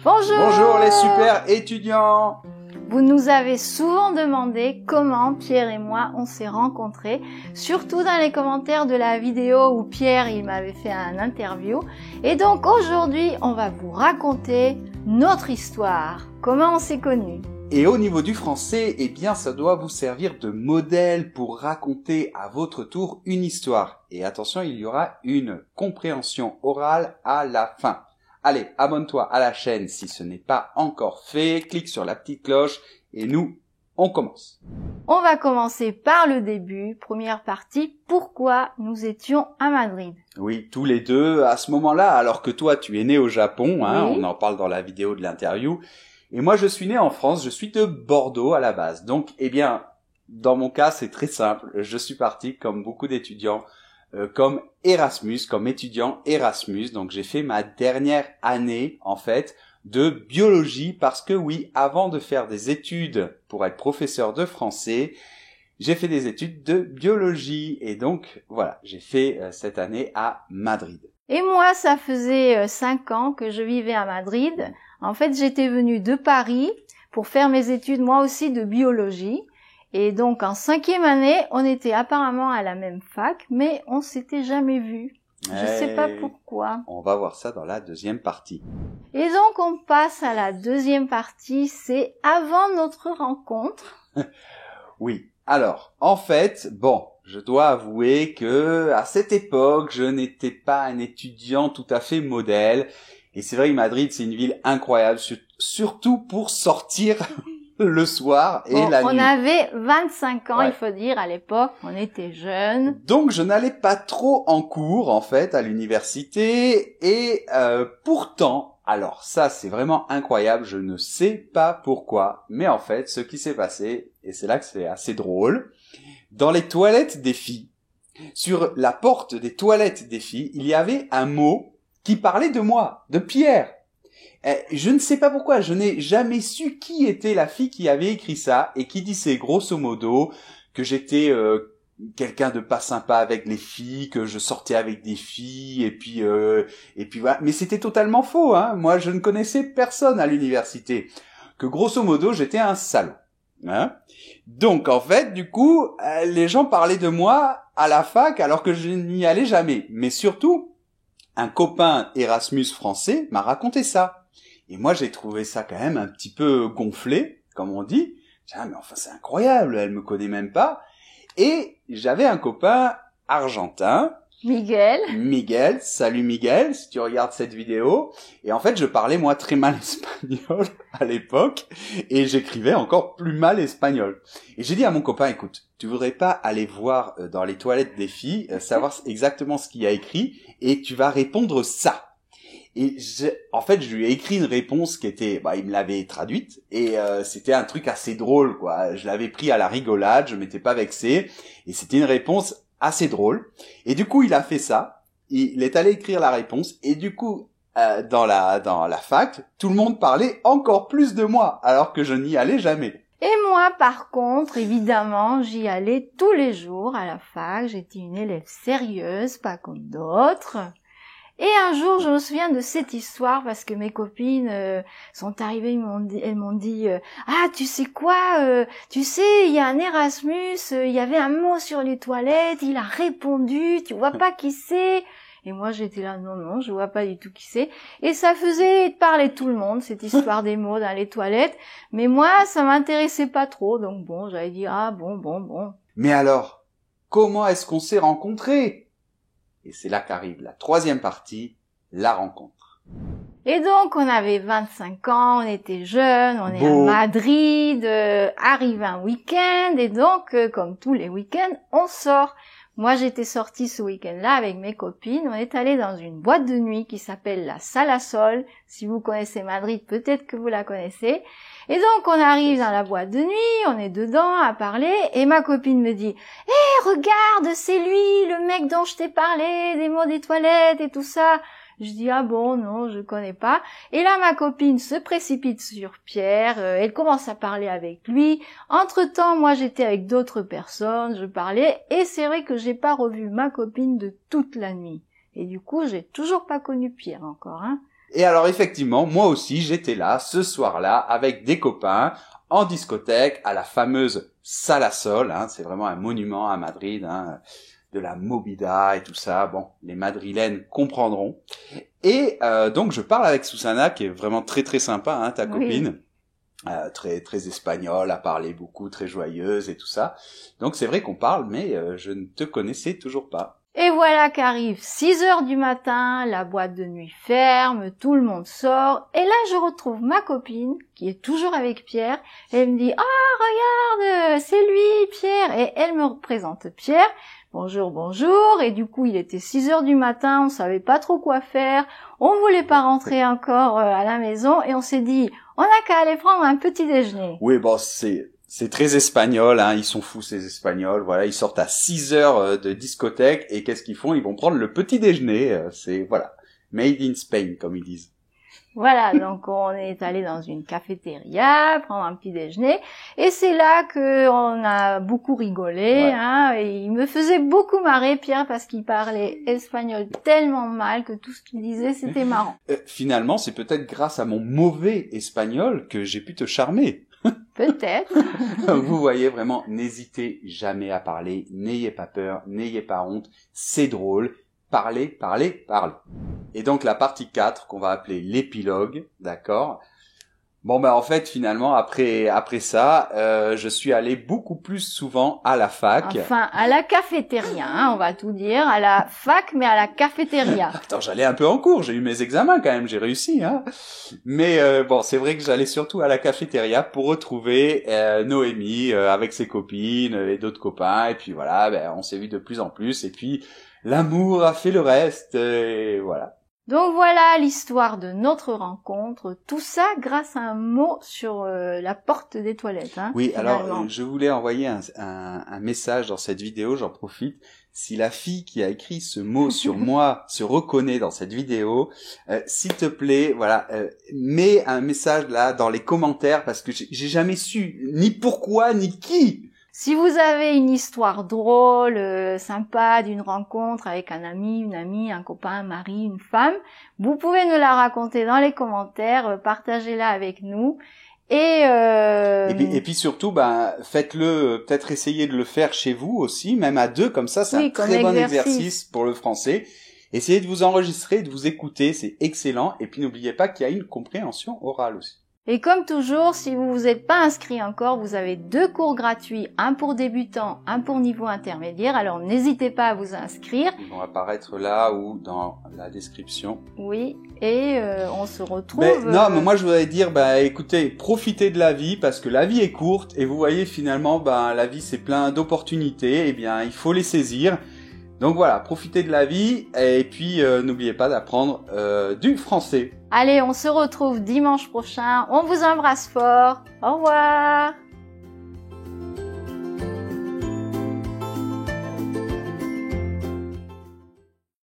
Bonjour! Bonjour les super étudiants! Vous nous avez souvent demandé comment Pierre et moi on s'est rencontrés, surtout dans les commentaires de la vidéo où Pierre il m'avait fait un interview. Et donc aujourd'hui on va vous raconter notre histoire, comment on s'est connus. Et au niveau du français, eh bien ça doit vous servir de modèle pour raconter à votre tour une histoire. Et attention, il y aura une compréhension orale à la fin. Allez, abonne-toi à la chaîne si ce n'est pas encore fait, clique sur la petite cloche et nous, on commence. On va commencer par le début, première partie, pourquoi nous étions à Madrid. Oui, tous les deux à ce moment-là, alors que toi tu es né au Japon, hein, Oui. on en parle dans la vidéo de l'interview, et moi je suis né en France, je suis de Bordeaux à la base. Donc, eh bien, dans mon cas c'est très simple, je suis parti comme beaucoup d'étudiants, comme Erasmus, comme étudiant Erasmus. Donc j'ai fait ma dernière année en fait de biologie parce que oui, avant de faire des études pour être professeur de français, j'ai fait des études de biologie et donc voilà, j'ai fait cette année à Madrid. Et moi, ça faisait 5 ans que je vivais à Madrid. En fait, j'étais venue de Paris pour faire mes études, moi aussi, de biologie. Et donc, en 5e année, on était apparemment à la même fac, mais on s'était jamais vus. Je sais pas pourquoi. On va voir ça dans la deuxième partie. Et donc, on passe à la deuxième partie, c'est avant notre rencontre. Oui. Alors, en fait, bon, je dois avouer que à cette époque, je n'étais pas un étudiant tout à fait modèle. Et c'est vrai que Madrid, c'est une ville incroyable, surtout pour sortir le soir et Bon, la nuit. on avait 25 ans, Ouais. il faut dire, à l'époque, on était jeunes. Donc, je n'allais pas trop en cours, en fait, à l'université. Et pourtant, alors ça, c'est vraiment incroyable, je ne sais pas pourquoi. Mais en fait, ce qui s'est passé, et c'est là que c'est assez drôle, dans les toilettes des filles, sur la porte des toilettes des filles, il y avait un mot qui parlait de moi, de Pierre. Je ne sais pas pourquoi, je n'ai jamais su qui était la fille qui avait écrit ça et qui disait grosso modo que j'étais quelqu'un de pas sympa avec les filles, que je sortais avec des filles et puis voilà. Mais c'était totalement faux, hein. Moi, je ne connaissais personne à l'université. Que grosso modo, j'étais un salaud. Hein. Donc en fait, du coup, les gens parlaient de moi à la fac alors que je n'y allais jamais. Mais surtout, un copain Erasmus français m'a raconté ça. Et moi, j'ai trouvé ça quand même un petit peu gonflé, comme on dit. J'ai dit, ah, mais enfin, c'est incroyable, elle me connaît même pas. Et j'avais un copain argentin, Miguel, salut Miguel, si tu regardes cette vidéo. Et en fait, je parlais moi très mal espagnol à l'époque, et j'écrivais encore plus mal espagnol. Et j'ai dit à mon copain, écoute, tu voudrais pas aller voir dans les toilettes des filles, savoir exactement ce qu'il y a écrit, et tu vas répondre ça. Et en fait, je lui ai écrit une réponse qui était, il me l'avait traduite, et c'était un truc assez drôle, quoi. Je l'avais pris à la rigolade, je m'étais pas vexé, et c'était une réponse assez drôle. Et du coup, il a fait ça. Il est allé écrire la réponse, et du coup, dans la fac, tout le monde parlait encore plus de moi, alors que je n'y allais jamais. Et moi, par contre, évidemment, j'y allais tous les jours à la fac. J'étais une élève sérieuse, pas comme d'autres. Et un jour, je me souviens de cette histoire parce que mes copines sont arrivées, elles m'ont dit ah, tu sais quoi, tu sais, il y a un Erasmus, il y avait un mot sur les toilettes, il a répondu, tu vois pas qui c'est? Et moi, j'étais là, non, je vois pas du tout qui c'est. Et ça faisait parler tout le monde, cette histoire des mots dans les toilettes. Mais moi, ça m'intéressait pas trop, donc bon, j'avais dit ah, bon. Mais alors, comment est-ce qu'on s'est rencontrés? Et c'est là qu'arrive la troisième partie, la rencontre. Et donc, on avait 25 ans, on était jeunes, on est à Madrid, arrive un week-end, et donc, comme tous les week-ends, on sort. Moi, j'étais sortie ce week-end-là avec mes copines, on est allé dans une boîte de nuit qui s'appelle la Sala Sol. Si vous connaissez Madrid, peut-être que vous la connaissez. Et donc, on arrive dans la boîte de nuit, on est dedans à parler, et ma copine me dit « Hé, regarde, c'est lui, le mec dont je t'ai parlé, des mots des toilettes et tout ça !» Je dis « Ah bon, non, je connais pas. » Et là, ma copine se précipite sur Pierre, elle commence à parler avec lui. Entre-temps, moi, j'étais avec d'autres personnes, je parlais, et c'est vrai que j'ai pas revu ma copine de toute la nuit. Et du coup, j'ai toujours pas connu Pierre encore, hein. Et alors effectivement, moi aussi, j'étais là, ce soir-là, avec des copains, en discothèque, à la fameuse Sala Sol, hein, c'est vraiment un monument à Madrid, hein, de la Movida et tout ça. Bon, les madrilènes comprendront. Et donc je parle avec Susana, qui est vraiment très très sympa, hein, ta copine, très très espagnole, à parler beaucoup, très joyeuse et tout ça. Donc c'est vrai qu'on parle, mais je ne te connaissais toujours pas. Et voilà qu'arrive 6 heures du matin, la boîte de nuit ferme, tout le monde sort, et là je retrouve ma copine, qui est toujours avec Pierre, et elle me dit « Ah, regarde, c'est lui, Pierre !» Et elle me présente Pierre. Bonjour, bonjour, et du coup il était 6 heures du matin, on savait pas trop quoi faire, on voulait pas rentrer encore à la maison, et on s'est dit « On a qu'à aller prendre un petit déjeuner ». Oui, bon, c'est très espagnol, hein, ils sont fous ces Espagnols, voilà, ils sortent à 6 heures de discothèque, et qu'est-ce qu'ils font? Ils vont prendre le petit déjeuner, c'est, voilà, made in Spain, comme ils disent. Voilà, donc on est allé dans une cafétéria, prendre un petit déjeuner, et c'est là que on a beaucoup rigolé, hein, et il me faisait beaucoup marrer, Pierre, parce qu'il parlait espagnol tellement mal que tout ce qu'il disait, c'était marrant. Finalement, c'est peut-être grâce à mon mauvais espagnol que j'ai pu te charmer. Peut-être. Vous voyez vraiment, n'hésitez jamais à parler, n'ayez pas peur, n'ayez pas honte, c'est drôle, parlez, parlez, parlez. Et donc la partie 4 qu'on va appeler l'épilogue, d'accord ? Bon en fait finalement après ça, je suis allé beaucoup plus souvent à la fac. Enfin à la cafétéria, hein, on va tout dire, à la fac mais à la cafétéria. Attends, j'allais un peu en cours, j'ai eu mes examens quand même, j'ai réussi, hein. Mais bon, c'est vrai que j'allais surtout à la cafétéria pour retrouver Noémie avec ses copines et d'autres copains, et puis voilà, on s'est vu de plus en plus, et puis l'amour a fait le reste, et voilà. Donc voilà l'histoire de notre rencontre, tout ça grâce à un mot sur la porte des toilettes. Hein, oui, finalement. Alors je voulais envoyer un message dans cette vidéo, j'en profite. Si la fille qui a écrit ce mot sur moi se reconnaît dans cette vidéo, s'il te plaît, voilà, mets un message là dans les commentaires parce que j'ai jamais su ni pourquoi ni qui. Si vous avez une histoire drôle, sympa d'une rencontre avec un ami, une amie, un copain, un mari, une femme, vous pouvez nous la raconter dans les commentaires, partagez-la avec nous. Et puis surtout, faites-le, peut-être essayez de le faire chez vous aussi, même à deux, comme ça, c'est un très bon exercice pour le français. Essayez de vous enregistrer, de vous écouter, c'est excellent. Et puis n'oubliez pas qu'il y a une compréhension orale aussi. Et comme toujours, si vous vous êtes pas inscrit encore, vous avez 2 cours gratuits, un pour débutants, un pour niveau intermédiaire. Alors n'hésitez pas à vous inscrire. Ils vont apparaître là ou dans la description. Oui, et on se retrouve... Non, mais moi je voudrais dire, écoutez, profitez de la vie parce que la vie est courte et vous voyez finalement, la vie c'est plein d'opportunités. Eh bien, il faut les saisir. Donc voilà, profitez de la vie et puis n'oubliez pas d'apprendre du français. Allez, on se retrouve dimanche prochain. On vous embrasse fort. Au revoir.